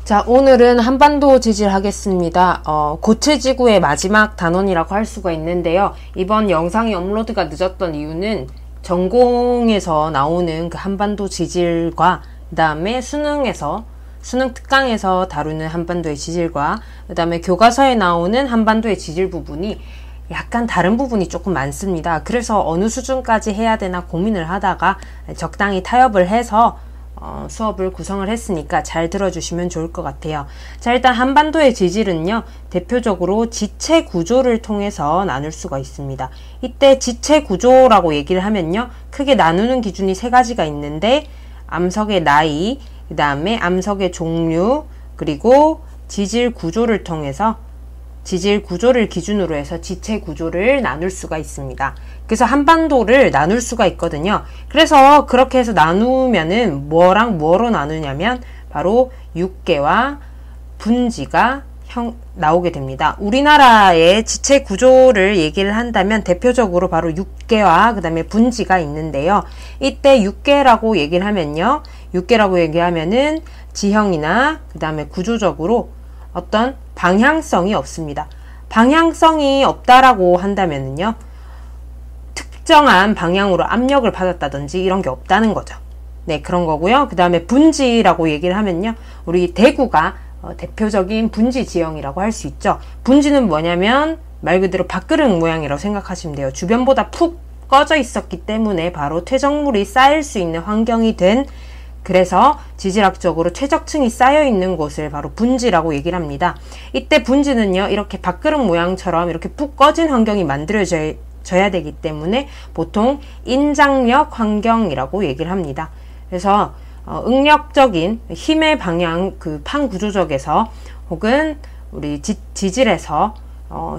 자, 오늘은 한반도 지질 하겠습니다. 고체지구의 마지막 단원이라고 할 수가 있는데요. 이번 영상이 업로드가 늦었던 이유는 전공에서 나오는 그 한반도 지질과 그 다음에 수능 특강에서 다루는 한반도의 지질과 그 다음에 교과서에 나오는 한반도의 지질 부분이 약간 다른 부분이 조금 많습니다. 그래서 어느 수준까지 해야 되나 고민을 하다가 적당히 타협을 해서 수업을 구성을 했으니까 잘 들어주시면 좋을 것 같아요. 자, 일단 한반도의 지질은요, 대표적으로 지체 구조를 통해서 나눌 수가 있습니다. 이때 지체 구조라고 얘기를 하면요, 크게 나누는 기준이 세 가지가 있는데, 암석의 나이, 그 다음에 암석의 종류, 그리고 지질 구조를 통해서 지질 구조를 기준으로 해서 지체 구조를 나눌 수가 있습니다. 그래서 한반도를 나눌 수가 있거든요. 그래서 그렇게 해서 나누면은 뭐랑 뭐로 나누냐면 바로 육계와 분지가 나오게 됩니다. 우리나라의 지체 구조를 얘기를 한다면 대표적으로 바로 육계와 그 다음에 분지가 있는데요. 이때 육계라고 얘기를 하면요, 육계라고 얘기하면은 지형이나 그 다음에 구조적으로 어떤 방향성이 없습니다. 방향성이 없다라고 한다면은요, 특정한 방향으로 압력을 받았다든지 이런 게 없다는 거죠. 네, 그런 거고요. 그 다음에 분지라고 얘기를 하면요, 우리 대구가 대표적인 분지 지형이라고 할 수 있죠. 분지는 뭐냐면 말 그대로 밥그릇 모양이라고 생각하시면 돼요. 주변보다 푹 꺼져 있었기 때문에 바로 퇴적물이 쌓일 수 있는 환경이 된, 그래서 지질학적으로 퇴적층이 쌓여있는 곳을 바로 분지라고 얘기를 합니다. 이때 분지는요, 이렇게 밥그릇 모양처럼 이렇게 푹 꺼진 환경이 만들어져야 되기 때문에 보통 인장력 환경이라고 얘기를 합니다. 그래서 응력적인 힘의 방향, 그 판 구조적에서 혹은 우리 지질에서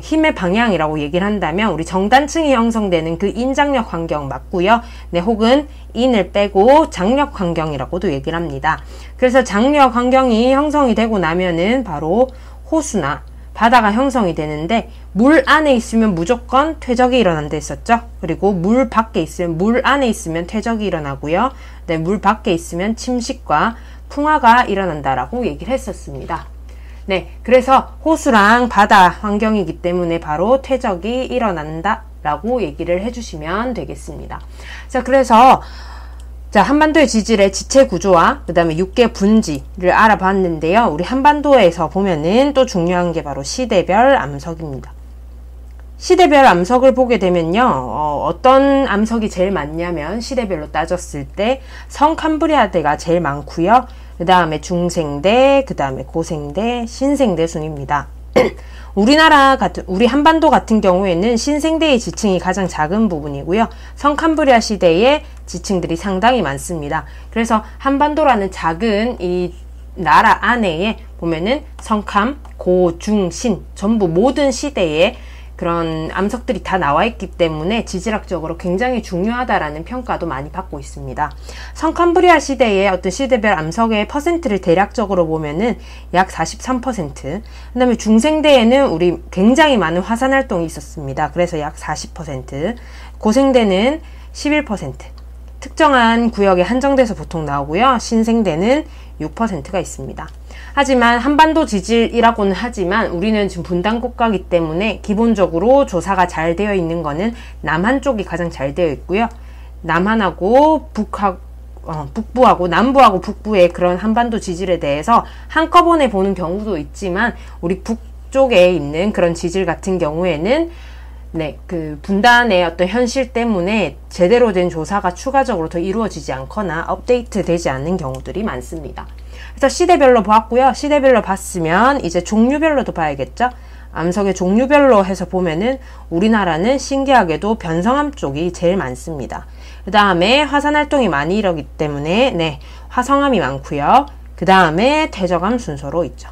힘의 방향이라고 얘기를 한다면 우리 정단층이 형성되는 그 인장력 환경 맞고요. 네, 혹은 인을 빼고 장력 환경이라고도 얘기를 합니다. 그래서 장력 환경이 형성이 되고 나면은 바로 호수나 바다가 형성이 되는데, 물 안에 있으면 무조건 퇴적이 일어난다 했었죠. 그리고 물 밖에 있으면, 물 안에 있으면 퇴적이 일어나고요. 네, 물 밖에 있으면 침식과 풍화가 일어난다라고 얘기를 했었습니다. 네, 그래서 호수랑 바다 환경이기 때문에 바로 퇴적이 일어난다 라고 얘기를 해주시면 되겠습니다. 자, 그래서 한반도의 지질의 지체 구조와 그 다음에 육계 분지를 알아봤는데요. 우리 한반도에서 보면은 또 중요한 게 바로 시대별 암석입니다. 시대별 암석을 보게 되면요, 어떤 암석이 제일 많냐면 시대별로 따졌을 때 성캄브리아대가 제일 많고요. 그 다음에 중생대, 그 다음에 고생대, 신생대 순입니다. 우리 한반도 같은 경우에는 신생대의 지층이 가장 작은 부분이고요. 성캄브리아 시대의 지층들이 상당히 많습니다. 그래서 한반도라는 작은 이 나라 안에 보면은 성캄, 고, 중, 신 전부 모든 시대의 그런 암석들이 다 나와 있기 때문에 지질학적으로 굉장히 중요하다라는 평가도 많이 받고 있습니다. 성캄브리아 시대의 어떤 시대별 암석의 퍼센트를 대략적으로 보면은 약 43%, 그 다음에 중생대에는 우리 굉장히 많은 화산 활동이 있었습니다. 그래서 약 40%, 고생대는 11%, 특정한 구역에 한정돼서 보통 나오고요. 신생대는 6%가 있습니다. 하지만 한반도 지질이라고는 하지만 우리는 지금 분단국가이기 때문에 기본적으로 조사가 잘 되어 있는 거는 남한 쪽이 가장 잘 되어 있고요. 남한하고 북부하고 남부하고 북부의 그런 한반도 지질에 대해서 한꺼번에 보는 경우도 있지만, 우리 북쪽에 있는 그런 지질 같은 경우에는 네, 그 분단의 어떤 현실 때문에 제대로 된 조사가 추가적으로 더 이루어지지 않거나 업데이트 되지 않는 경우들이 많습니다. 그래서 시대별로 보았고요. 시대별로 봤으면 이제 종류별로도 봐야겠죠. 암석의 종류별로 해서 보면은 우리나라는 신기하게도 변성암 쪽이 제일 많습니다. 그 다음에 화산 활동이 많이 일어나기 때문에 네, 화성암이 많고요. 그 다음에 퇴적암 순서로 있죠.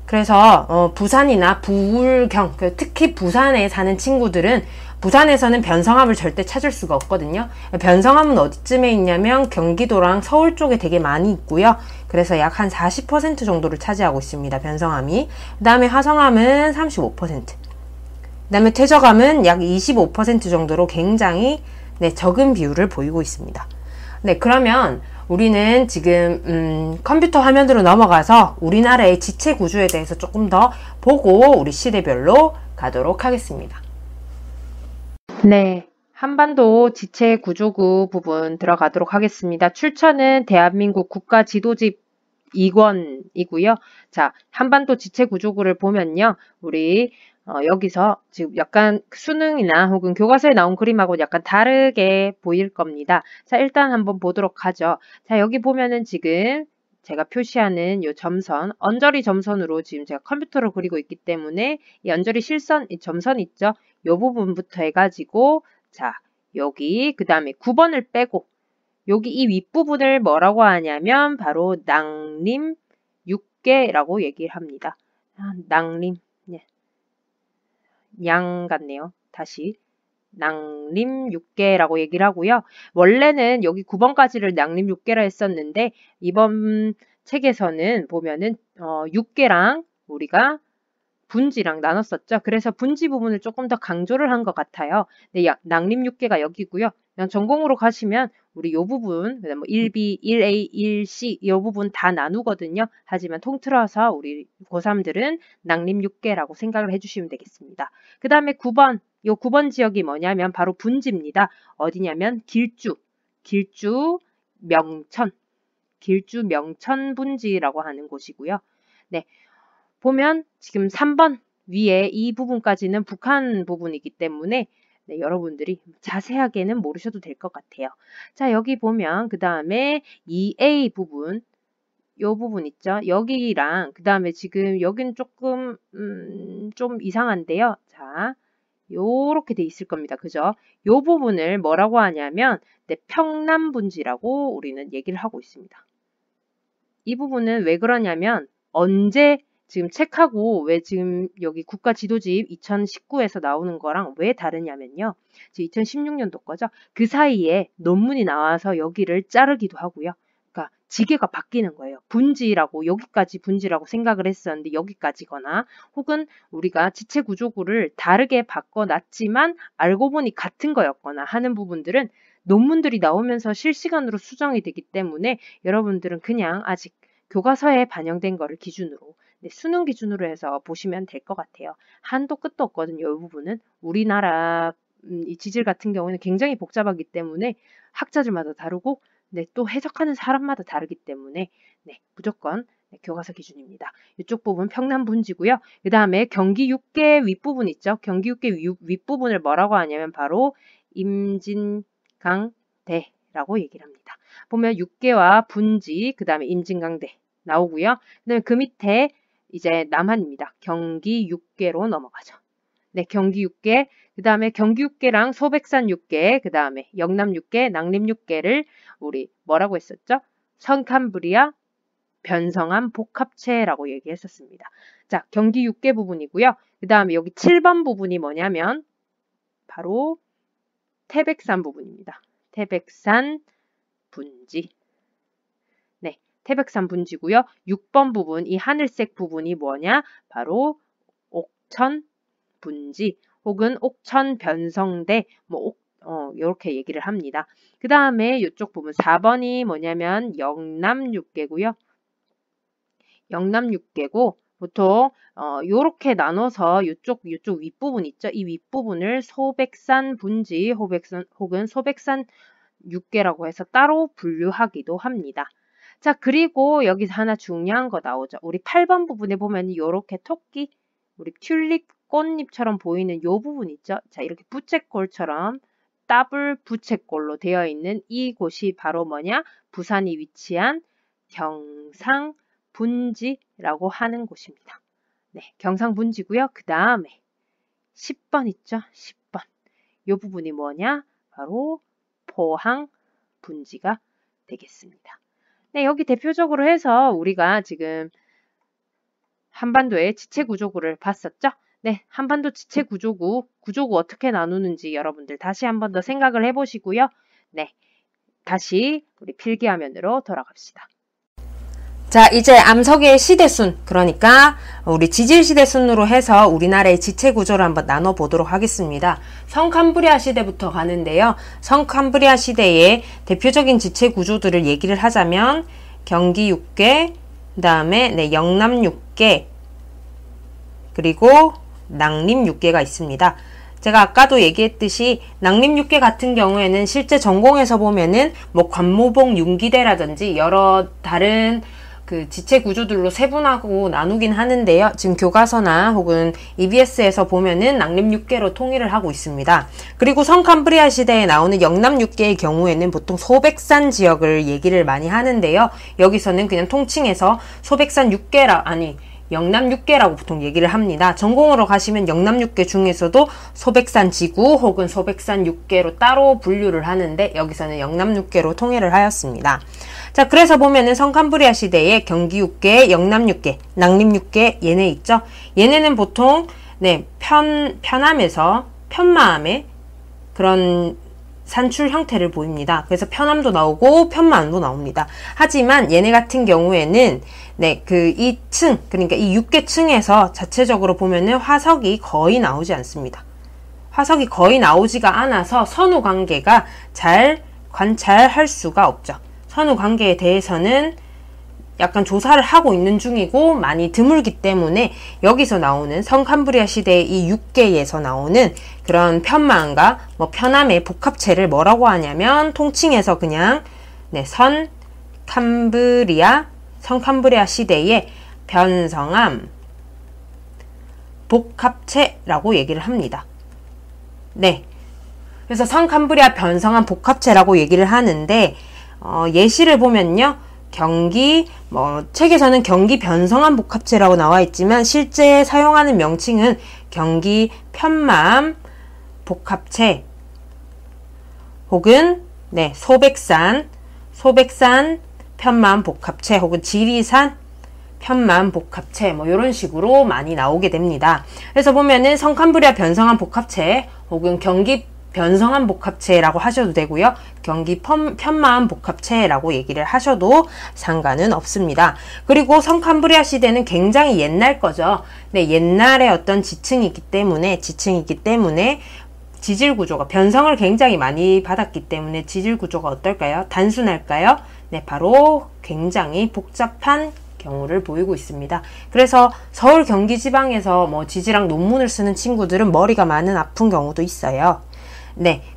그래서 부산이나 부울경, 특히 부산에 사는 친구들은 부산에서는 변성암을 절대 찾을 수가 없거든요. 변성암은 어디쯤에 있냐면 경기도랑 서울 쪽에 되게 많이 있고요. 그래서 약 한 40% 정도를 차지하고 있습니다, 변성암이. 그 다음에 화성암은 35%, 그 다음에 퇴적암은 약 25% 정도로 굉장히 네, 적은 비율을 보이고 있습니다. 네, 그러면 우리는 지금 컴퓨터 화면으로 넘어가서 우리나라의 지체 구조에 대해서 조금 더 보고 우리 시대별로 가도록 하겠습니다. 네, 한반도 지체 구조구 부분 들어가도록 하겠습니다. 출처는 대한민국 국가지도집 2권이고요. 자, 한반도 지체 구조구를 보면요. 우리 여기서 지금 약간 수능이나 혹은 교과서에 나온 그림하고 약간 다르게 보일 겁니다. 자, 일단 한번 보도록 하죠. 자, 여기 보면은 지금 제가 표시하는 이 점선, 언저리 점선으로 지금 제가 컴퓨터로 그리고 있기 때문에 이 언저리 실선, 이 점선 있죠? 이 부분부터 해가지고 자, 여기 그 다음에 9번을 빼고 여기 이 윗부분을 뭐라고 하냐면 바로 낭림 6개라고 얘기를 합니다. 낭림, 네. 양 같네요. 다시 낭림 6개라고 얘기를 하고요. 원래는 여기 9번까지를 낭림 6개라 했었는데 이번 책에서는 보면은 6개랑 우리가 분지랑 나눴었죠. 그래서 분지 부분을 조금 더 강조를 한 것 같아요. 네, 낭림 6개가 여기고요. 그냥 전공으로 가시면 우리 요 부분, 뭐 1B, 1A, 1C 이 부분 다 나누거든요. 하지만 통틀어서 우리 고3들은 낭림 6개라고 생각을 해주시면 되겠습니다. 그 다음에 9번, 요 9번 지역이 뭐냐면 바로 분지입니다. 어디냐면 길주 명천, 길주 명천 분지라고 하는 곳이고요. 네. 보면 지금 3번 위에 이 부분까지는 북한 부분이기 때문에 네, 여러분들이 자세하게는 모르셔도 될 것 같아요. 자, 여기 보면 그 다음에 2A 부분, 요 부분 있죠? 여기랑 그 다음에 지금 여기는 조금 좀 이상한데요. 자, 요렇게 돼 있을 겁니다. 그죠? 요 부분을 뭐라고 하냐면 네, 평남분지라고 우리는 얘기를 하고 있습니다. 이 부분은 왜 그러냐면 언제 지금 책하고 왜 지금 여기 국가지도집 2019에서 나오는 거랑 왜 다르냐면요. 지금 2016년도 거죠. 그 사이에 논문이 나와서 여기를 자르기도 하고요. 그러니까 지게가 바뀌는 거예요. 분지라고 여기까지 분지라고 생각을 했었는데 여기까지거나 혹은 우리가 지체 구조구를 다르게 바꿔놨지만 알고 보니 같은 거였거나 하는 부분들은 논문들이 나오면서 실시간으로 수정이 되기 때문에 여러분들은 그냥 아직 교과서에 반영된 거를 기준으로 네, 수능 기준으로 해서 보시면 될 것 같아요. 한도 끝도 없거든요. 이 부분은 우리나라 이 지질 같은 경우는 굉장히 복잡하기 때문에 학자들마다 다르고 네, 또 해석하는 사람마다 다르기 때문에 네, 무조건 네, 교과서 기준입니다. 이쪽 부분 평남분지고요. 그 다음에 경기 6개 윗부분 있죠. 경기 6개 윗부분을 뭐라고 하냐면 바로 임진강대라고 얘기를 합니다. 보면 6개와 분지, 그 다음에 임진강대 나오고요. 그다음에 그 밑에 이제 남한입니다. 경기 6개로 넘어가죠. 네, 경기 6개, 그 다음에 경기 6개랑 소백산 6개, 그 다음에 영남 6개, 낭림 6개를 우리 뭐라고 했었죠? 선캄브리아 변성암 복합체라고 얘기했었습니다. 자, 경기 6개 부분이고요. 그 다음에 여기 7번 부분이 뭐냐면 바로 태백산 부분입니다. 태백산 분지. 네, 태백산 분지고요. 6번 부분, 이 하늘색 부분이 뭐냐? 바로 옥천 분지 혹은 옥천 변성대 뭐 이렇게 얘기를 합니다. 그 다음에 이쪽 부분 4번이 뭐냐면 영남 6개고요. 영남 6개고 보통 요렇게 나눠서 이쪽 윗부분 있죠. 이 윗부분을 소백산 분지 혹은 소백산 6개라고 해서 따로 분류하기도 합니다. 자, 그리고 여기서 하나 중요한 거 나오죠. 우리 8번 부분에 보면 이렇게 토끼, 우리 튤립 꽃잎처럼 보이는 요 부분 있죠. 자, 이렇게 부채꼴처럼 더블 부채꼴로 되어 있는 이곳이 바로 뭐냐? 부산이 위치한 경상분지라고 하는 곳입니다. 네, 경상분지고요. 그 다음에 10번 있죠. 10번. 요 부분이 뭐냐? 바로 포항 분지가 되겠습니다. 네, 여기 대표적으로 해서 우리가 지금 한반도의 지체 구조구를 봤었죠? 네, 한반도 지체 구조구 어떻게 나누는지 여러분들 다시 한 번 더 생각을 해보시고요. 네, 다시 우리 필기화면으로 돌아갑시다. 자, 이제 암석의 시대순, 그러니까 우리 지질 시대순으로 해서 우리나라의 지체 구조를 한번 나눠보도록 하겠습니다. 성캄브리아 시대부터 가는데요. 성캄브리아 시대의 대표적인 지체 구조들을 얘기를 하자면 경기 6개, 그 다음에 영남 6개, 그리고 낭림 6개가 있습니다. 제가 아까도 얘기했듯이 낭림 6개 같은 경우에는 실제 전공에서 보면은 뭐 관모봉 융기대라든지 여러 다른 그 지체 구조들로 세분하고 나누긴 하는데요. 지금 교과서나 혹은 EBS에서 보면은 낭림 6개로 통일을 하고 있습니다. 그리고 성캄브리아 시대에 나오는 영남 6개의 경우에는 보통 소백산 지역을 얘기를 많이 하는데요. 여기서는 그냥 통칭해서 소백산 6개라, 영남 6개라고 보통 얘기를 합니다. 전공으로 가시면 영남 6개 중에서도 소백산 지구 혹은 소백산 6개로 따로 분류를 하는데 여기서는 영남 6개로 통일을 하였습니다. 자, 그래서 보면은 성캄브리아 시대에 경기 6개, 영남 6개, 낭림 6개 얘네 있죠? 얘네는 보통 편암에서 편마암의 그런 산출 형태를 보입니다. 그래서 편암도 나오고 편마암도 나옵니다. 하지만 얘네 같은 경우에는 이 층, 그러니까 이 6개 층에서 자체적으로 보면은 화석이 거의 나오지 않습니다. 화석이 거의 나오지가 않아서 선후 관계가 잘 관찰할 수가 없죠. 선후 관계에 대해서는 약간 조사를 하고 있는 중이고 많이 드물기 때문에 여기서 나오는 성캄브리아 시대의 이 6개에서 나오는 그런 편마암과 편암의 복합체를 뭐라고 하냐면 통칭해서 그냥 성캄브리아 시대의 변성암 복합체라고 얘기를 합니다. 그래서 성캄브리아 변성암 복합체라고 얘기를 하는데 예시를 보면요. 책에서는 경기 변성암 복합체라고 나와 있지만 실제 사용하는 명칭은 경기 편마암 복합체 혹은 소백산 편마암 복합체 혹은 지리산 편마암 복합체 이런 식으로 많이 나오게 됩니다. 그래서 보면은 성캄브리아 변성암 복합체 혹은 경기 변성암 복합체라고 하셔도 되고요. 경기 편마암 복합체라고 얘기를 하셔도 상관은 없습니다. 그리고 성캄브리아 시대는 굉장히 옛날 거죠. 옛날에 어떤 지층이기 때문에 지질 구조가 변성을 굉장히 많이 받았기 때문에 지질 구조가 어떨까요? 단순할까요? 바로 굉장히 복잡한 경우를 보이고 있습니다. 그래서 서울 경기 지방에서 지질학 논문을 쓰는 친구들은 머리가 많은 아픈 경우도 있어요.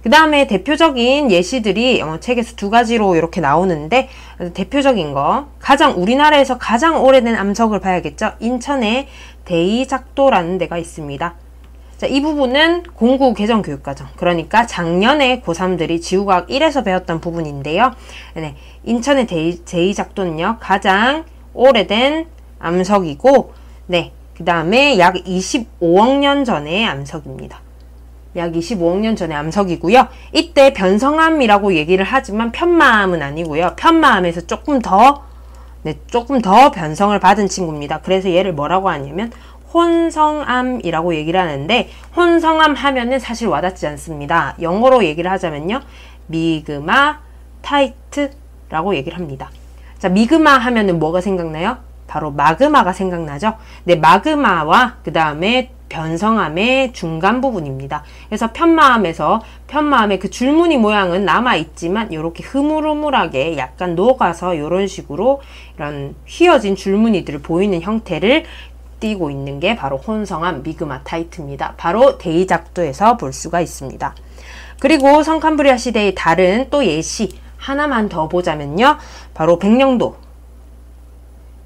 그 다음에 대표적인 예시들이 책에서 두 가지로 이렇게 나오는데 대표적인 거 우리나라에서 가장 오래된 암석을 봐야겠죠. 인천의 대이작도라는 데가 있습니다. 자, 이 부분은 공구 개정 교육과정, 그러니까 작년에 고3들이 지구과학 1에서 배웠던 부분인데요. 인천의 대이작도는요 가장 오래된 암석이고 그 다음에 약 25억 년 전의 암석입니다. 약 25억 년 전의 암석이고요. 이때 변성암이라고 얘기를 하지만 편마암은 아니고요. 편마암에서 조금 더 변성을 받은 친구입니다. 그래서 얘를 뭐라고 하냐면 혼성암이라고 얘기를 하는데 혼성암 하면은 사실 와닿지 않습니다. 영어로 얘기를 하자면요. 미그마 타이트라고 얘기를 합니다. 자, 미그마 하면은 뭐가 생각나요? 바로 마그마가 생각나죠? 마그마와 그 다음에 변성암의 중간 부분입니다. 그래서 편마암의 그 줄무늬 모양은 남아있지만 이렇게 흐물흐물하게 약간 녹아서 이런 식으로 이런 휘어진 줄무늬들을 보이는 형태를 띠고 있는 게 바로 혼성암 미그마타이트입니다. 바로 대이작도에서 볼 수가 있습니다. 그리고 성캄브리아 시대의 다른 또 예시 하나만 더 보자면요. 바로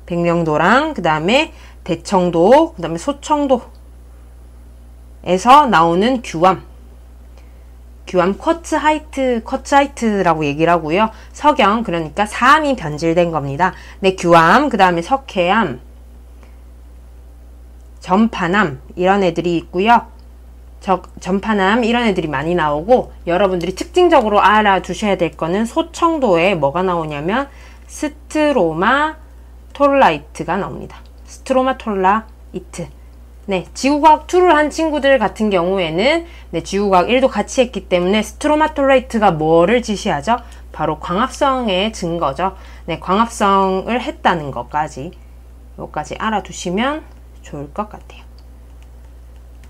백령도랑 그 다음에 대청도, 그 다음에 소청도에서 나오는 규암 쿼츠하이트라고 얘기를 하고요. 석영, 그러니까 사암이 변질된 겁니다. 규암, 그 다음에 석회암, 전파암 이런 애들이 있고요. 전파암 이런 애들이 많이 나오고 여러분들이 특징적으로 알아두셔야 될 거는 소청도에 뭐가 나오냐면 스트로마톨라이트가 나옵니다. 스트로마톨라이트. 네, 지구과학 2를 한 친구들 같은 경우에는 네, 지구과학 1도 같이 했기 때문에 스트로마톨라이트가 뭐를 지시하죠? 바로 광합성의 증거죠. 네, 광합성을 했다는 것까지 여기까지 알아두시면 좋을 것 같아요.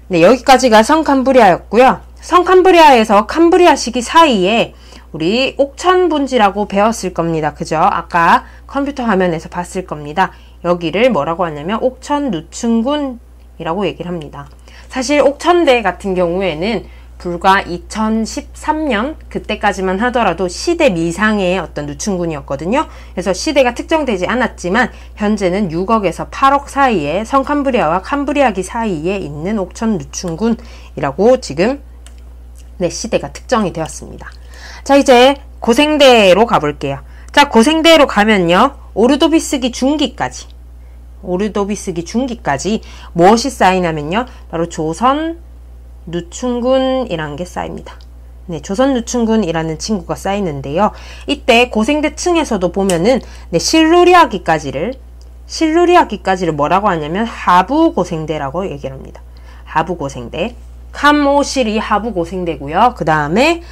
네, 여기까지가 성캄브리아였고요. 성캄브리아에서 캄브리아 시기 사이에 우리 옥천분지라고 배웠을 겁니다. 그죠? 아까 컴퓨터 화면에서 봤을 겁니다. 여기를 뭐라고 하냐면 옥천누춘군이라고 얘기를 합니다. 사실 옥천대 같은 경우에는 불과 2013년 그때까지만 하더라도 시대 미상의 어떤 누춘군이었거든요. 그래서 시대가 특정되지 않았지만 현재는 6억에서 8억 사이에 성캄브리아와 캄브리아기 사이에 있는 옥천 누춘군이라고 지금 네, 시대가 특정이 되었습니다. 자, 이제 고생대로 가볼게요. 자, 고생대로 가면요. 오르도비스기 중기까지 무엇이 쌓이냐면요. 바로 조선 누춘군이라는 게 쌓입니다. 네, 조선 누춘군이라는 친구가 쌓이는데요. 이때 고생대 층에서도 보면은 네, 실루리아기까지를 뭐라고 하냐면 하부고생대라고 얘기를 합니다. 하부고생대. 캄오실이 하부고생대고요. 그 다음에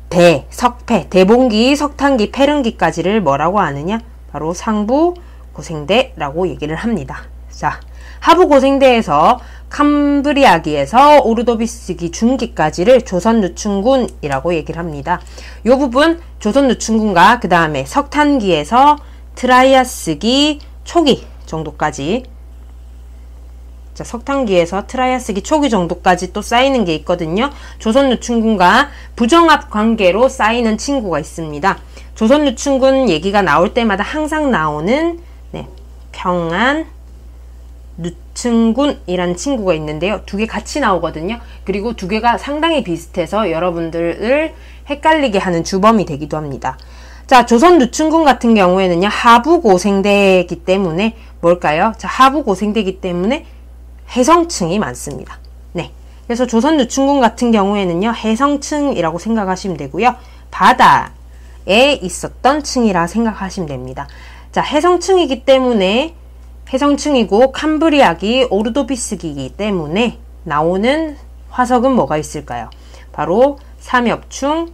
대, 석패, 대봉기, 석탄기, 패릉기까지를 뭐라고 하느냐? 바로 상부고생대라고 얘기를 합니다. 자, 하부고생대에서 캄브리아기에서 오르도비스기 중기까지를 조선누춘군이라고 얘기를 합니다. 이 부분 조선누춘군과 그 다음에 석탄기에서 트라이아스기 초기 정도까지, 자, 석탄기에서 트라이아스기 초기 정도까지 또 쌓이는 게 있거든요. 조선누춘군과 부정합 관계로 쌓이는 친구가 있습니다. 조선누춘군 얘기가 나올 때마다 항상 나오는 네, 평안 누춘군이라는 친구가 있는데요. 두 개 같이 나오거든요. 그리고 두 개가 상당히 비슷해서 여러분들을 헷갈리게 하는 주범이 되기도 합니다. 자, 조선 누춘군 같은 경우에는요. 하부고생대이기 때문에 뭘까요? 자, 하부고생대이기 때문에 해성층이 많습니다. 네. 그래서 조선 누춘군 같은 경우에는요. 해성층이라고 생각하시면 되고요. 바다에 있었던 층이라 생각하시면 됩니다. 자, 해성층이기 때문에 해성층이고 캄브리아기 오르도비스기이기 때문에 나오는 화석은 뭐가 있을까요? 바로 삼엽충,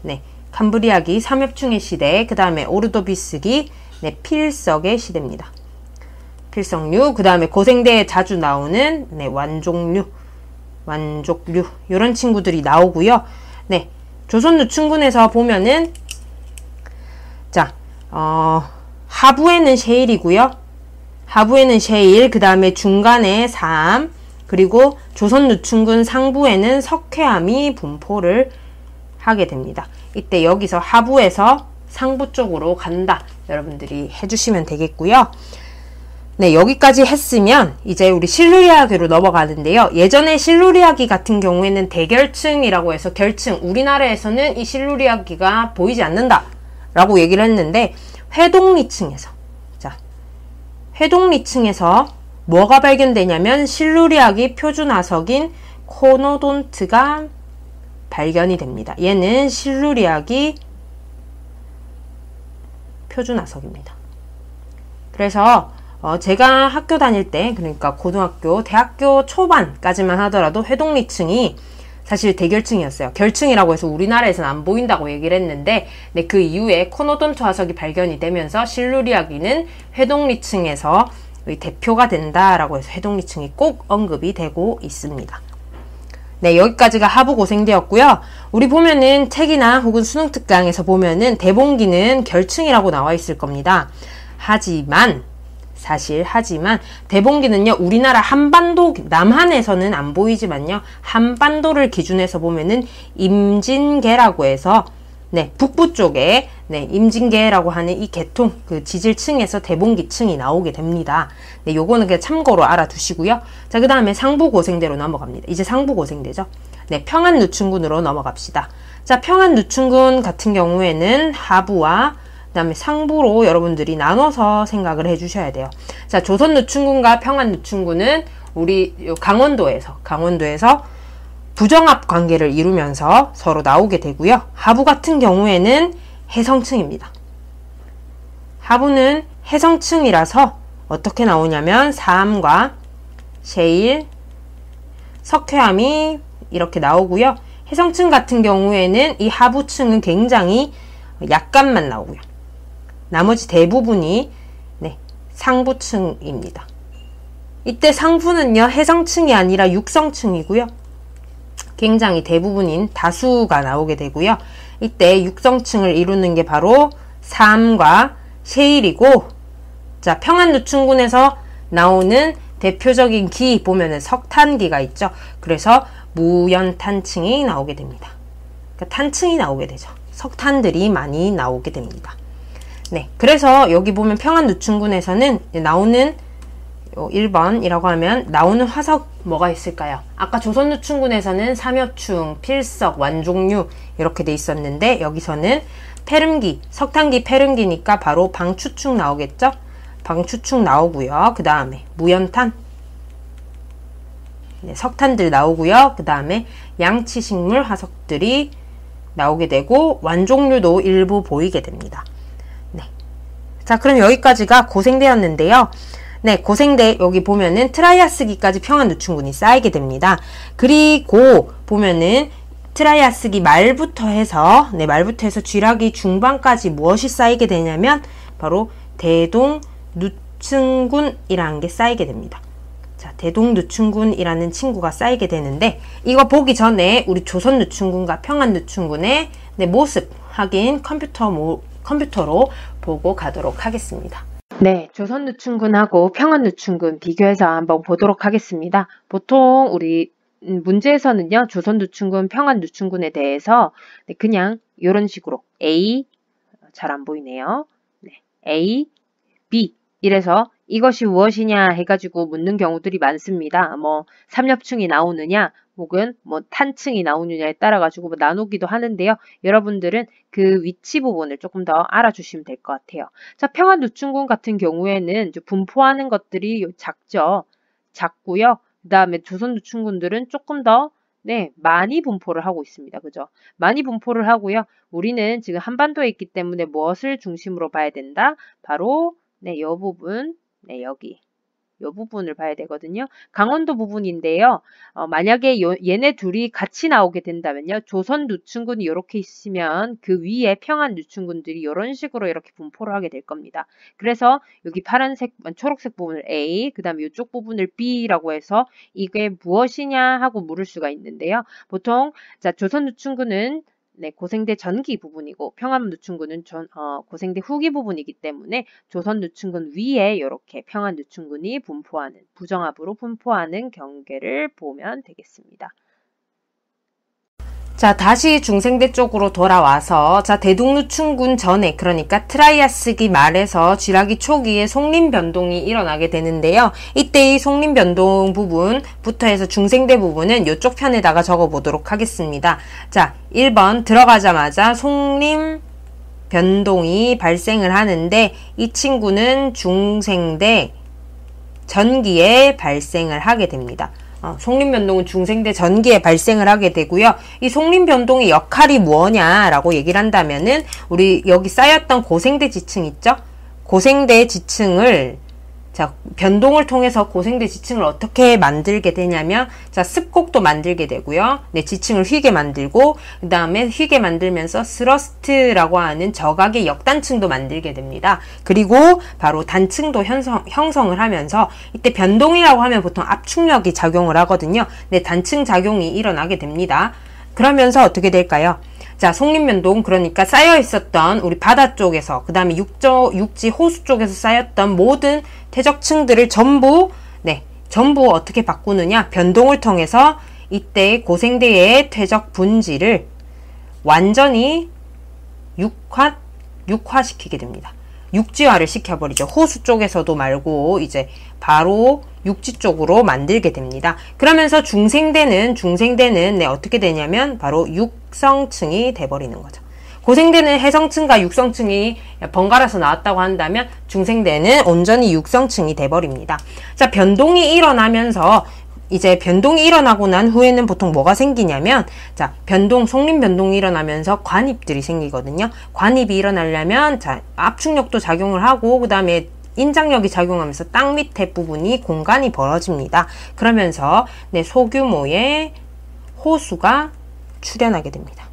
네, 캄브리아기 삼엽충의 시대, 그 다음에 오르도비스기, 네, 필석의 시대입니다. 필석류, 그 다음에 고생대에 자주 나오는 네, 완족류, 이런 친구들이 나오고요. 네, 조선누춘군에서 보면은 자, 하부에는 셰일이고요. 하부에는 셰일, 그 다음에 중간에 사암, 그리고 조선누춘군 상부에는 석회암이 분포를 하게 됩니다. 이때 여기서 하부에서 상부 쪽으로 간다. 여러분들이 해주시면 되겠고요. 네, 여기까지 했으면 이제 우리 실루리아기로 넘어가는데요. 예전에 실루리아기 같은 경우에는 대결층이라고 해서 결층, 우리나라에서는 이 실루리아기가 보이지 않는다 라고 얘기를 했는데 회동리층에서 뭐가 발견되냐면 실루리아기 표준화석인 코노돈트가 발견이 됩니다. 얘는 실루리아기 표준화석입니다. 그래서 제가 학교 다닐 때, 그러니까 고등학교, 대학교 초반까지만 하더라도 회동리층이 사실 대결층이었어요. 결층이라고 해서 우리나라에서는 안 보인다고 얘기를 했는데, 네, 그 이후에 코노돈트 화석이 발견이 되면서 실루리아기는 회동리층에서 대표가 된다라고 해서 회동리층이 꼭 언급이 되고 있습니다. 네, 여기까지가 하부고생대였고요. 우리 보면은 책이나 혹은 수능특강에서 보면은 대봉기는 결층이라고 나와 있을 겁니다. 하지만 대봉기는요, 우리나라 한반도, 남한에서는 안 보이지만요, 한반도를 기준해서 보면은 임진계라고 해서, 네, 북부 쪽에, 네, 임진계라고 하는 이 계통, 그 지질층에서 대봉기층이 나오게 됩니다. 네, 요거는 그냥 참고로 알아두시고요. 자, 그 다음에 상부고생대로 넘어갑니다. 이제 상부고생대죠. 네, 평안누춘군으로 넘어갑시다. 자, 평안누춘군 같은 경우에는 하부와 그 다음에 상부로 여러분들이 나눠서 생각을 해주셔야 돼요. 자, 조선누춘군과 평안누춘군은 우리 강원도에서 부정합 관계를 이루면서 서로 나오게 되고요. 하부 같은 경우에는 해성층입니다. 하부는 해성층이라서 어떻게 나오냐면 사암과 셰일, 석회암이 이렇게 나오고요. 해성층 같은 경우에는 이 하부층은 굉장히 약간만 나오고요. 나머지 대부분이 네, 상부층입니다. 이때 상부는요, 해성층이 아니라 육성층이고요. 굉장히 대부분인 다수가 나오게 되고요. 이때 육성층을 이루는 게 바로 삼과 셰일이고, 자, 평안누춘군에서 나오는 대표적인 기 보면은 석탄기가 있죠. 그래서 무연탄층이 나오게 됩니다. 그러니까 탄층이 나오게 되죠. 석탄들이 많이 나오게 됩니다. 네, 그래서 여기 보면 평안누춘군에서는 나오는 1번이라고 하면 나오는 화석 뭐가 있을까요? 아까 조선누춘군에서는 삼엽충, 필석, 완종류 이렇게 돼 있었는데 여기서는 페름기, 석탄기 페름기니까 바로 방추충 나오겠죠? 방추충 나오고요. 그 다음에 무연탄, 네, 석탄들 나오고요. 그 다음에 양치식물 화석들이 나오게 되고 완종류도 일부 보이게 됩니다. 네. 자, 그럼 여기까지가 고생대였는데요. 네, 고생대 여기 보면은 트라이아스기까지 평안누춘군이 쌓이게 됩니다. 그리고 보면은 트라이아스기 말부터 해서 쥐라기 중반까지 무엇이 쌓이게 되냐면 바로 대동누춘군이라는 게 쌓이게 됩니다. 자, 대동누춘군이라는 친구가 쌓이게 되는데 이거 보기 전에 우리 조선누춘군과 평안누춘군의 모습 확인 컴퓨터로 보고 가도록 하겠습니다. 네, 조선누춘군하고 평안누춘군 비교해서 한번 보도록 하겠습니다. 보통 우리 문제에서는요, 조선누춘군, 평안누춘군에 대해서 그냥 이런 식으로 A, 잘 안 보이네요. 네, A, B 이래서 이것이 무엇이냐 해가지고 묻는 경우들이 많습니다. 뭐 삼엽층이 나오느냐 혹은 뭐 탄층이 나오느냐에 따라 가지고 뭐 나누기도 하는데요. 여러분들은 그 위치 부분을 조금 더 알아주시면 될 것 같아요. 자, 평안누춘군 같은 경우에는 분포하는 것들이 작고요. 그 다음에 조선누춘군들은 조금 더 많이 분포를 하고 있습니다. 그죠? 많이 분포를 하고요. 우리는 지금 한반도에 있기 때문에 무엇을 중심으로 봐야 된다? 바로 이 부분, 여기 이 부분을 봐야 되거든요. 강원도 부분인데요. 만약에 얘네 둘이 같이 나오게 된다면요. 조선누춘군이 이렇게 있으면 그 위에 평안누춘군들이 이런 식으로 이렇게 분포를 하게 될 겁니다. 그래서 여기 파란색, 초록색 부분을 A, 그 다음에 이쪽 부분을 B라고 해서 이게 무엇이냐 하고 물을 수가 있는데요. 보통 자, 조선누춘군은 고생대 전기 부분이고 평안누춘군은 고생대 후기 부분이기 때문에 조선누춘군 위에 이렇게 평안누춘군이 분포하는 부정합으로 분포하는 경계를 보면 되겠습니다. 자, 다시 중생대 쪽으로 돌아와서 자, 대동누춘군 전에 그러니까 트라이아스기 말에서 쥐라기 초기에 송림변동이 일어나게 되는데요. 이때 이 송림변동 부분부터 해서 중생대 부분은 이쪽 편에다가 적어보도록 하겠습니다. 자, 1번 들어가자마자 송림변동이 발생을 하는데 이 친구는 중생대 전기에 발생을 하게 됩니다. 송림변동은 중생대 전기에 발생을 하게 되고요. 이 송림변동의 역할이 뭐냐라고 얘기를 한다면은 우리 여기 쌓였던 고생대 지층 있죠? 고생대 지층을 자, 변동을 통해서 고생대 지층을 어떻게 만들게 되냐면 자, 습곡도 만들게 되고요. 지층을 휘게 만들고 그 다음에 휘게 만들면서 스러스트라고 하는 저각의 역단층도 만들게 됩니다. 그리고 바로 단층도 형성을 하면서 이때 변동이라고 하면 보통 압축력이 작용을 하거든요. 단층 작용이 일어나게 됩니다. 그러면서 어떻게 될까요? 자, 송림변동 그러니까 쌓여 있었던 우리 바다 쪽에서 그 다음에 육지 호수 쪽에서 쌓였던 모든 퇴적층들을 전부 어떻게 바꾸느냐? 변동을 통해서 이때 고생대의 퇴적 분지를 완전히 육화시키게 됩니다. 육지화를 시켜버리죠. 호수 쪽에서도 말고 이제 바로 육지 쪽으로 만들게 됩니다. 그러면서 중생대는 어떻게 되냐면 바로 육성층이 돼버리는 거죠. 고생대는 해성층과 육성층이 번갈아서 나왔다고 한다면 중생대는 온전히 육성층이 돼버립니다. 자, 변동이 일어나면서 이제 변동이 일어나고 난 후에는 보통 뭐가 생기냐면 자, 송림변동이 일어나면서 관입들이 생기거든요. 관입이 일어나려면 자, 압축력도 작용을 하고 그 다음에 인장력이 작용하면서 땅 밑에 부분이 공간이 벌어집니다. 그러면서 네, 소규모의 호수가 출현하게 됩니다.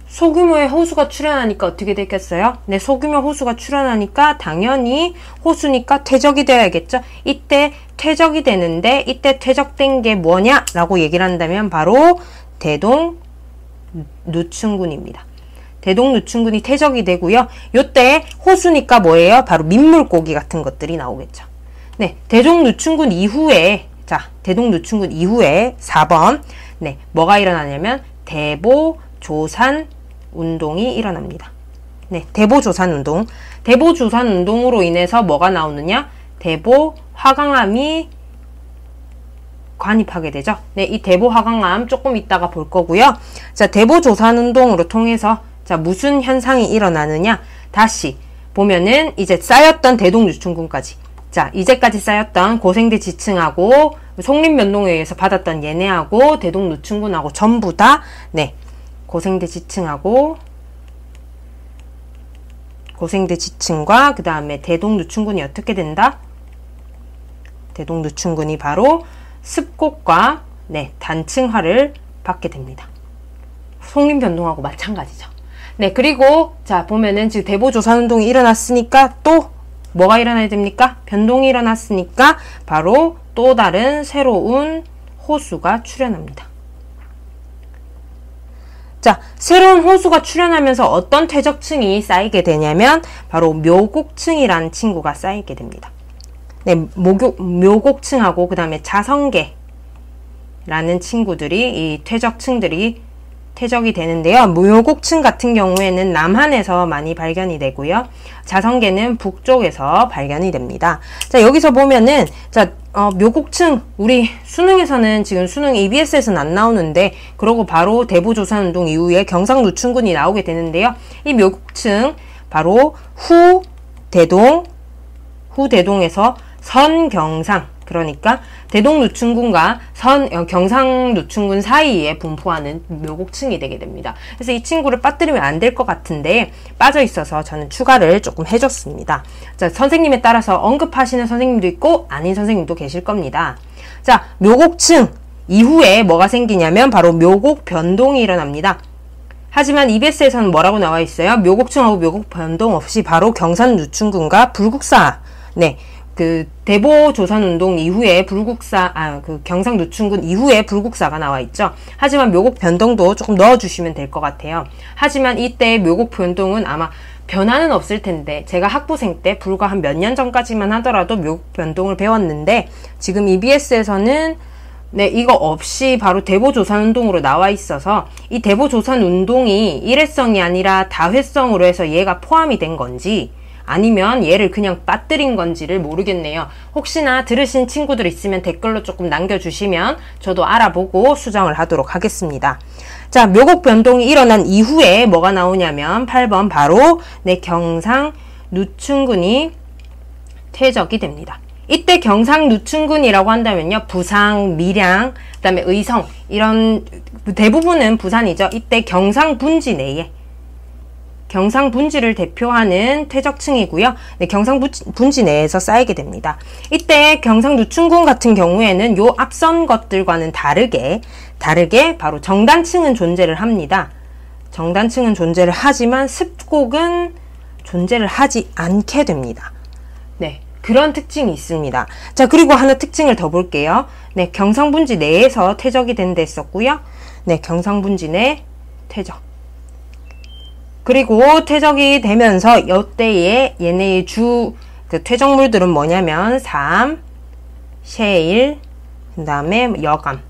소규모의 호수가 출현하니까 어떻게 됐겠어요? 네, 소규모 호수가 출현하니까 당연히 호수니까 퇴적이 되어야겠죠? 이때 퇴적이 되는데 이때 퇴적된 게 뭐냐라고 얘기를 한다면 바로 대동 누층군입니다. 대동 누층군이 퇴적이 되고요. 요때 호수니까 뭐예요? 바로 민물고기 같은 것들이 나오겠죠. 네, 대동 누층군 이후에 대동 누층군 이후에 4번 네, 뭐가 일어나냐면 대보조산 운동이 일어납니다. 네, 대보조산 운동. 대보조산 운동으로 인해서 뭐가 나오느냐? 대보 화강암이 관입하게 되죠. 네, 이 대보 화강암 조금 이따가 볼 거고요. 자, 대보조산 운동으로 통해서 자, 무슨 현상이 일어나느냐? 다시 보면은 이제 쌓였던 대동유충군까지. 자, 이제까지 쌓였던 고생대 지층하고 송림면동에 의해서 받았던 얘네하고 대동유충군하고 전부 다 네, 고생대 지층하고 고생대 지층과 그 다음에 대동누층군이 어떻게 된다? 대동누층군이 바로 습곡과 네, 단층화를 받게 됩니다. 송림변동하고 마찬가지죠. 네, 그리고 자 보면은 지금 대보조산운동이 일어났으니까 또 뭐가 일어나야 됩니까? 변동이 일어났으니까 바로 또 다른 새로운 호수가 출현합니다. 자, 새로운 호수가 출현하면서 어떤 퇴적층이 쌓이게 되냐면 바로 묘곡층이라는 친구가 쌓이게 됩니다. 네, 묘곡층하고 그 다음에 자성계라는 친구들이 이 퇴적층들이 퇴적이 되는데요. 묘곡층 같은 경우에는 남한에서 많이 발견이 되고요. 자성계는 북쪽에서 발견이 됩니다. 자, 여기서 보면은 자, 묘곡층 우리 수능에서는 지금 수능 EBS에서는 안 나오는데 그러고 바로 대보조산운동 이후에 경상누층군이 나오게 되는데요. 이 묘곡층 바로 후대동에서 선경상 그러니까 대동누층군과 경상누층군 사이에 분포하는 묘곡층이 되게 됩니다. 그래서 이 친구를 빠뜨리면 안 될 것 같은데 빠져 있어서 저는 추가를 조금 해줬습니다. 자, 선생님에 따라서 언급하시는 선생님도 있고 아닌 선생님도 계실 겁니다. 자, 묘곡층 이후에 뭐가 생기냐면 바로 묘곡 변동이 일어납니다. 하지만 EBS에서는 뭐라고 나와 있어요? 묘곡층하고 묘곡 변동 없이 바로 경상누층군과 불국사 네. 그 대보조산운동 이후에 경상누층군 이후에 불국사가 나와 있죠. 하지만 묘곡 변동도 조금 넣어주시면 될 것 같아요. 하지만 이때 묘곡 변동은 아마 변화는 없을 텐데 제가 학부생 때 불과 한 몇 년 전까지만 하더라도 묘곡 변동을 배웠는데 지금 EBS에서는 네, 이거 없이 바로 대보조산운동으로 나와 있어서 이 대보조산운동이 일회성이 아니라 다회성으로 해서 얘가 포함이 된 건지 아니면 얘를 그냥 빠뜨린 건지를 모르겠네요. 혹시나 들으신 친구들 있으면 댓글로 조금 남겨주시면 저도 알아보고 수정을 하도록 하겠습니다. 자, 묘곡 변동이 일어난 이후에 뭐가 나오냐면 8번 바로 네, 경상누층군이 퇴적이 됩니다. 이때 경상누층군이라고 한다면요. 부상, 밀양, 그 다음에 의성 이런 대부분은 부산이죠. 이때 경상분지 내에 경상분지를 대표하는 퇴적층이고요. 네, 경상분지 내에서 쌓이게 됩니다. 이때 경상누층군 같은 경우에는 요 앞선 것들과는 다르게 바로 정단층은 존재를 합니다. 정단층은 존재를 하지만 습곡은 존재를 하지 않게 됩니다. 네, 그런 특징이 있습니다. 자, 그리고 하나 특징을 더 볼게요. 네, 경상분지 내에서 퇴적이 된 데 있었고요. 네, 경상분지 내 퇴적. 그리고 퇴적이 되면서 이때에 얘네의 그 퇴적물들은 뭐냐면 삼, 셰일, 그 다음에 여감.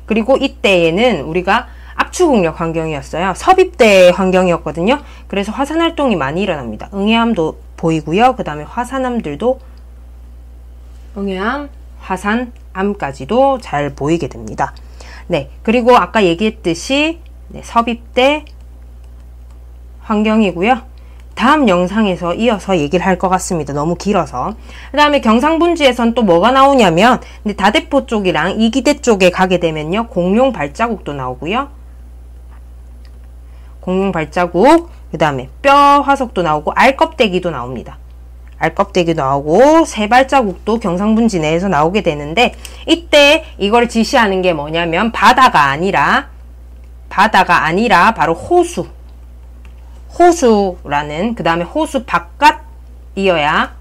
그리고 이때에는 우리가 압축응력 환경이었어요. 섭입대 환경이었거든요. 그래서 화산활동이 많이 일어납니다. 응해암도 보이고요. 그 다음에 화산암들도 응해암, 화산암까지도 잘 보이게 됩니다. 네, 그리고 아까 얘기했듯이 네, 섭입대 환경이고요. 다음 영상에서 이어서 얘기를 할 것 같습니다. 너무 길어서. 그 다음에 경상분지에선 또 뭐가 나오냐면 다대포 쪽이랑 이기대 쪽에 가게 되면요. 공룡 발자국도 나오고요. 공룡 발자국, 그 다음에 뼈 화석도 나오고 알껍데기도 나옵니다. 알껍데기도 나오고 새 발자국도 경상분지 내에서 나오게 되는데, 이때 이걸 지시하는 게 뭐냐면 바다가 아니라 바로 호수라는, 그 다음에 호수 바깥이어야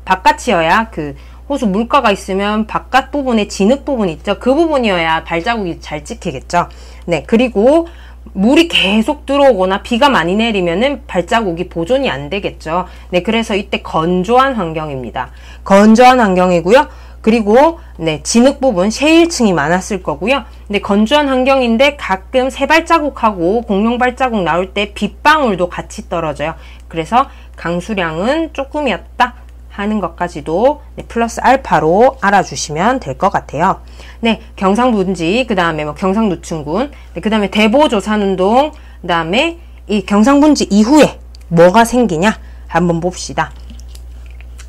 그 호수 물가가 있으면 바깥 부분에 진흙 부분 있죠. 그 부분이어야 발자국이 잘 찍히겠죠. 네, 그리고 물이 계속 들어오거나 비가 많이 내리면은 발자국이 보존이 안 되겠죠. 네, 그래서 이때 건조한 환경입니다. 건조한 환경이고요. 그리고 네, 진흙 부분, 셰일층이 많았을 거고요. 근데 건조한 환경인데 가끔 새 발자국하고 공룡 발자국 나올 때 빗방울도 같이 떨어져요. 그래서 강수량은 조금이었다 하는 것까지도 네, 플러스 알파로 알아주시면 될 것 같아요. 네, 경상분지, 그 다음에 뭐 경상노춘군, 네, 그 다음에 대보조산운동, 그 다음에 이 경상분지 이후에 뭐가 생기냐 한번 봅시다.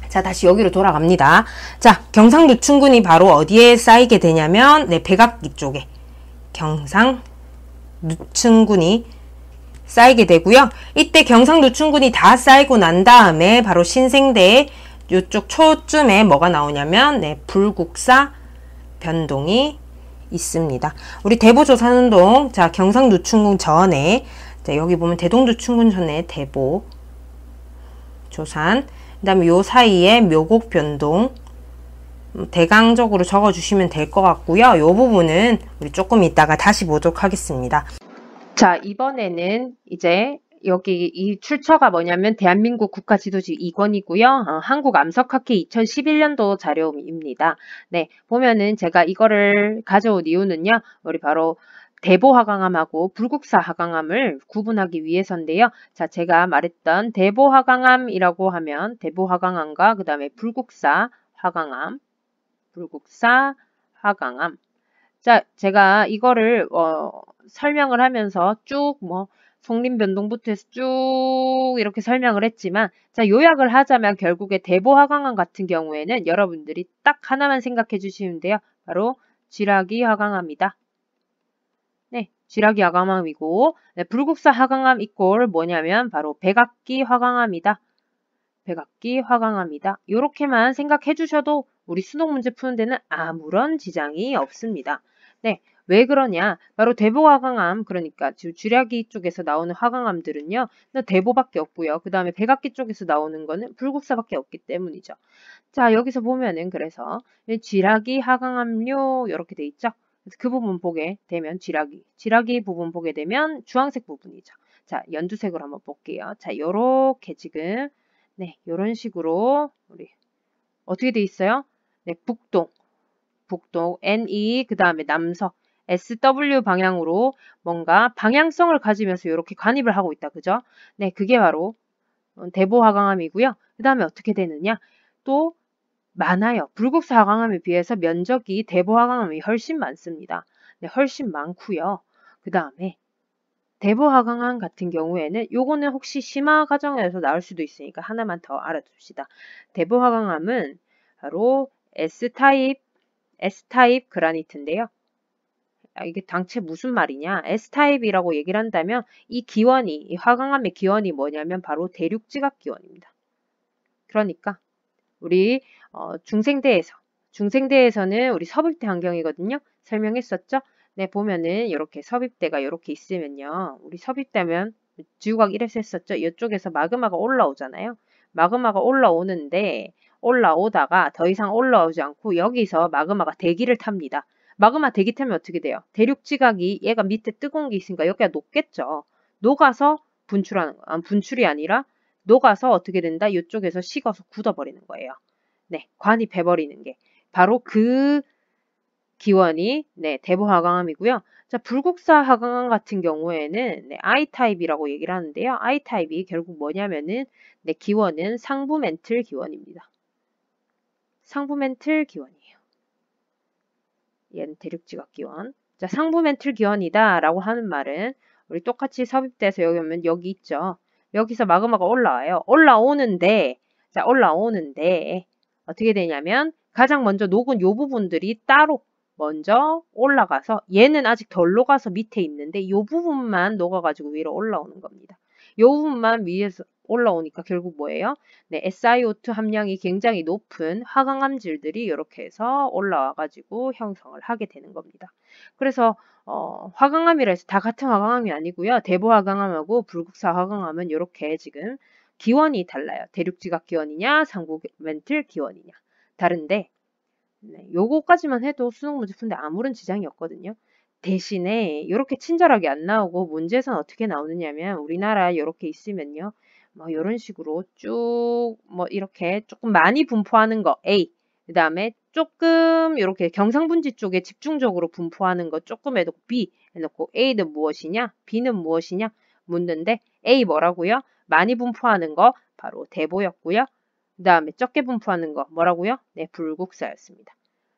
자, 다시 여기로 돌아갑니다. 자, 경상노춘군이 바로 어디에 쌓이게 되냐면 네, 백악기 쪽에 경상노춘군이 쌓이게 되고요. 이때 경상노춘군이 다 쌓이고 난 다음에 바로 신생대에 요쪽 초쯤에 뭐가 나오냐면 네, 불국사 변동이 있습니다. 우리 대보조산운동, 자, 경상노춘군 전에, 자, 여기 보면 대동노춘군 전에 대보조산, 그 다음에 요 사이에 묘곡 변동 대강적으로 적어주시면 될 것 같고요. 요 부분은 우리 조금 이따가 다시 보도록 하겠습니다. 자, 이번에는 이제 여기 이 출처가 뭐냐면 대한민국 국가지도지 2권이고요. 한국암석학회 2011년도 자료입니다. 네, 보면은 제가 이거를 가져온 이유는요. 우리 바로 대보화강암하고 불국사화강암을 구분하기 위해서인데요. 자, 제가 말했던 대보화강암이라고 하면 대보화강암과 그 다음에 불국사화강암. 자, 제가 이거를 설명을 하면서 쭉 뭐 성림변동부터 해서 쭉 이렇게 설명을 했지만, 자, 요약을 하자면 결국에 대보화강암 같은 경우에는 여러분들이 딱 하나만 생각해 주시면 돼요. 바로 쥐라기화강암이다. 네, 쥐라기화강암이고, 네, 불국사화강암 이꼴 뭐냐면 바로 백악기화강암이다. 백악기화강암이다. 요렇게만 생각해 주셔도 우리 수능 문제 푸는 데는 아무런 지장이 없습니다. 네, 왜 그러냐? 바로 대보화강암, 그러니까 쥐라기 쪽에서 나오는 화강암들은요, 대보밖에 없고요. 그 다음에 백악기 쪽에서 나오는 거는 불국사밖에 없기 때문이죠. 자, 여기서 보면은 그래서 쥐라기 화강암류 이렇게 돼 있죠. 그래서 그 부분 보게 되면 쥐라기 부분 보게 되면 주황색 부분이죠. 자, 연두색으로 한번 볼게요. 자, 요렇게 지금 네, 요런 식으로 우리 어떻게 돼 있어요? 네, 북동, NE, 그 다음에 남서, SW 방향으로 뭔가 방향성을 가지면서 이렇게 관입을 하고 있다. 그죠? 네, 그게 바로 대보화강암이고요. 그 다음에 어떻게 되느냐? 또 많아요. 불국사화강암에 비해서 면적이 대보화강암이 훨씬 많습니다. 네, 훨씬 많고요. 그 다음에 대보화강암 같은 경우에는 요거는 혹시 심화 과정에서 나올 수도 있으니까 하나만 더 알아둡시다. 대보화강암은 바로 S타입 그라니트인데요. 이게 당최 무슨 말이냐? S타입이라고 얘기를 한다면 이 화강암의 기원이 뭐냐면 바로 대륙지각 기원입니다. 그러니까 우리 중생대에서는 우리 섭입대 환경이거든요. 설명했었죠? 네, 보면은 이렇게 섭입대가 이렇게 있으면요. 우리 섭입대면 지구과학 1에서 했었죠? 이쪽에서 마그마가 올라오잖아요. 마그마가 올라오다가 더 이상 올라오지 않고 여기서 마그마가 대기를 탑니다. 마그마 대기 타면 어떻게 돼요? 대륙지각이 얘가 밑에 뜨거운 게 있으니까 여기가 녹겠죠. 녹아서 분출이 아니라 녹아서 어떻게 된다? 이쪽에서 식어서 굳어버리는 거예요. 네, 관입해버리는 게 바로 그 기원이 네, 대보화강암이고요. 자, 불국사화강암 같은 경우에는 네, I타입이라고 얘기를 하는데요. I타입이 결국 뭐냐면은 네, 기원은 상부멘틀 기원입니다. 상부멘틀 기원이에요. 얘는 대륙지각 기원. 자, 상부멘틀 기원이다 라고 하는 말은 우리 똑같이 섭입돼서 여기 오면 여기 있죠. 여기서 마그마가 올라와요. 올라오는데 어떻게 되냐면 가장 먼저 녹은 요 부분들이 따로 먼저 올라가서 얘는 아직 덜 녹아서 밑에 있는데 요 부분만 녹아가지고 위로 올라오는 겁니다. 요 부분만 위에서 올라오니까 결국 뭐예요? 네, SiO2 함량이 굉장히 높은 화강암질들이 이렇게 해서 올라와가지고 형성을 하게 되는 겁니다. 그래서 화강암이라 해서 다 같은 화강암이 아니고요. 대보화강암하고 불국사 화강암은 이렇게 지금 기원이 달라요. 대륙지각 기원이냐, 상부멘틀 기원이냐. 다른데 네, 요거까지만 해도 수능 문제 푸는데 아무런 지장이 없거든요. 대신에 이렇게 친절하게 안 나오고 문제에서는 어떻게 나오느냐면 우리나라 이렇게 있으면요. 뭐 이런 식으로 쭉 뭐 이렇게 조금 많이 분포하는 거 A, 그 다음에 조금 이렇게 경상분지 쪽에 집중적으로 분포하는 거 조금 해놓고 B 해놓고 A는 무엇이냐, B는 무엇이냐 묻는데 A 뭐라고요? 많이 분포하는 거 바로 대보였고요. 그 다음에 적게 분포하는 거 뭐라고요? 네, 불국사였습니다.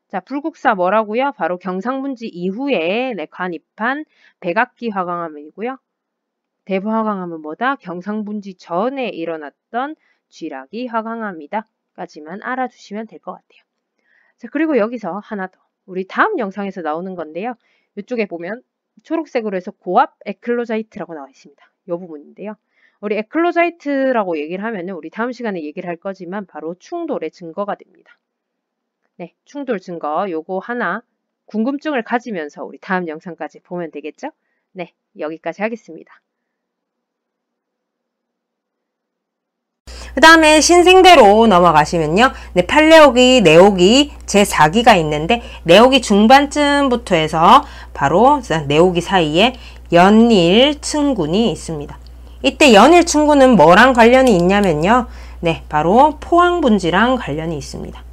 자, 불국사 뭐라고요? 바로 경상분지 이후에 네, 관입한 백악기 화강암이고요. 대보 화강암은 뭐다? 경상분지 전에 일어났던 쥐라기 화강암이다. 까지만 알아두시면 될 것 같아요. 자, 그리고 여기서 하나 더. 우리 다음 영상에서 나오는 건데요. 이쪽에 보면 초록색으로 해서 고압 에클로자이트라고 나와 있습니다. 이 부분인데요. 우리 에클로자이트라고 얘기를 하면은 우리 다음 시간에 얘기를 할 거지만 바로 충돌의 증거가 됩니다. 네, 충돌 증거 요거 하나 궁금증을 가지면서 우리 다음 영상까지 보면 되겠죠? 네, 여기까지 하겠습니다. 그 다음에 신생대로 넘어가시면요. 네, 팔레오기, 네오기, 제4기가 있는데 네오기 중반쯤부터 해서 바로 네오기 사이에 연일 층군이 있습니다. 이때 연일 층군은 뭐랑 관련이 있냐면요. 네, 바로 포항분지랑 관련이 있습니다.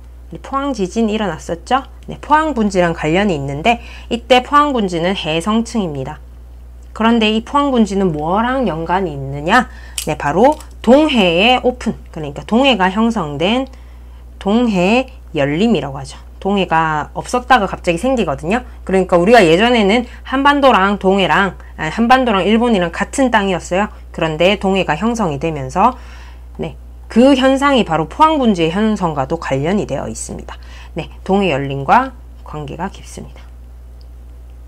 포항 지진 일어났었죠? 네, 포항분지랑 관련이 있는데 이때 포항분지는 해성층입니다. 그런데 이 포항분지는 뭐랑 연관이 있느냐? 네, 바로 동해의 오픈, 그러니까 동해가 형성된 동해 열림이라고 하죠. 동해가 없었다가 갑자기 생기거든요. 그러니까 우리가 예전에는 한반도랑 동해랑 한반도랑 일본이랑 같은 땅이었어요. 그런데 동해가 형성이 되면서 네, 그 현상이 바로 포항분지의 형성과도 관련이 되어 있습니다. 네, 동해 열림과 관계가 깊습니다.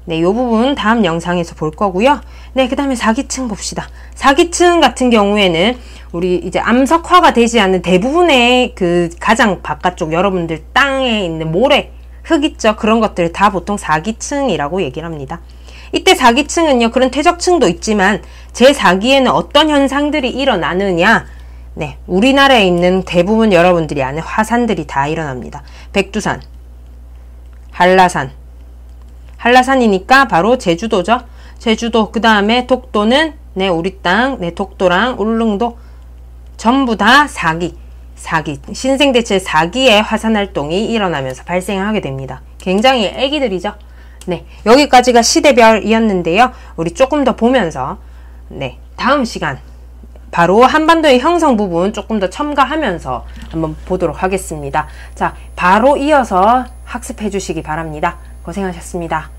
네, 이 부분 다음 영상에서 볼 거고요. 네, 그 다음에 4기층 봅시다. 4기층 같은 경우에는 우리 이제 암석화가 되지 않는 대부분의 그 가장 바깥쪽 여러분들 땅에 있는 모래, 흙 있죠? 그런 것들 다 보통 4기층이라고 얘기를 합니다. 이때 4기층은요, 그런 퇴적층도 있지만 제4기에는 어떤 현상들이 일어나느냐? 네, 우리나라에 있는 대부분 여러분들이 아는 화산들이 다 일어납니다. 백두산, 한라산, 한라산이니까 바로 제주도죠. 제주도, 그 다음에 독도는 네, 우리 땅, 네, 독도랑 울릉도 전부 다 4기, 신생대체 4기의 화산활동이 일어나면서 발생을 하게 됩니다. 굉장히 애기들이죠. 네, 여기까지가 시대별이었는데요. 우리 조금 더 보면서 네, 다음 시간 바로 한반도의 형성 부분 조금 더 첨가하면서 한번 보도록 하겠습니다. 자, 바로 이어서 학습해 주시기 바랍니다. 고생하셨습니다.